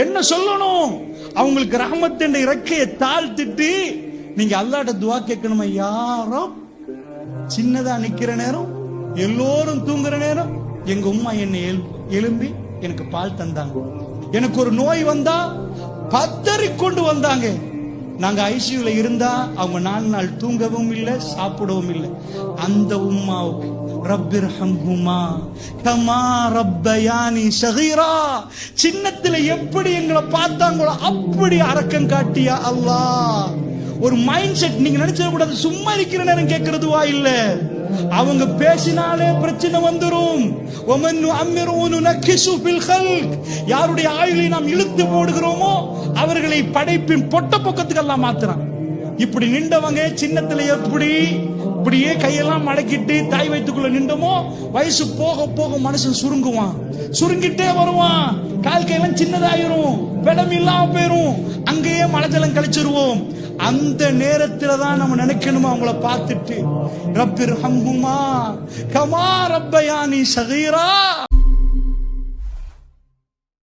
என்ன சொல்லணும்? அவங்களுக்கு ரஹ்மத் என்ற இறக்கையை தாழ்த்திட்டு நீங்க அல்லாஹ்ட்ட துஆ கேட்கணுமா? யாரோ சின்னதா நிக்கிற நேரம், எல்லோரும் தூங்குற நேரம், எங்க உம்மா என்னை எழும்பி எனக்கு பால் தந்தாங்க. எனக்கு ஒரு நோய் வந்தா பதறிக்கொண்டு வந்தாங்க. நாங்க ஐசியூல இருந்தா அவங்க 4 நாள் தூங்கவும் இல்லை, சாப்பிடவும் இல்லை. அந்த உம்மாவுக்கு ரப்பிர்ஹம்ஹுமா கமா ரப்பயானி ஸகீரா, சின்னத்துல எப்படி எங்களை பார்த்தாங்களோ அப்படி அரக்கம் காட்டியா அல்லாஹ். ஒரு மைண்ட் செட். நீங்க நினைச்சத கூடாது சும்மா இருக்கிற நேரம் கேட்கறதுவா இல்ல, அவங்க பேசினாலே பிரச்சனை வந்துரும். யாருடைய ஆயுளை நாம் இழுத்து போடுகிறோமோ அவர்களை படைப்பின் பொட்ட பக்கத்துக்கு எல்லாம் மாத்துறான். இப்படி நின்றவங்க சின்னத்துல எப்படி இப்படியே கையெல்லாம் மடக்கிட்டு தாய் வயிற்றுக்குள்ள நின்றமோ, வயசு போக போக மனுஷன் சுருங்குவான், சுருங்கிட்டே வருவான், கால் கையெல்லாம் சின்னதாயிரும், பெடம் இல்லாம போயிரும், அங்கேயே மலஜலம் கழிச்சிருவோம். அந்த நேரத்துல தான் நம்ம நினைக்கணுமா அவங்கள பார்த்துட்டு ரப்பிர்ஹம்ஹுமா கமா ரப்பயானி ஸகீரா.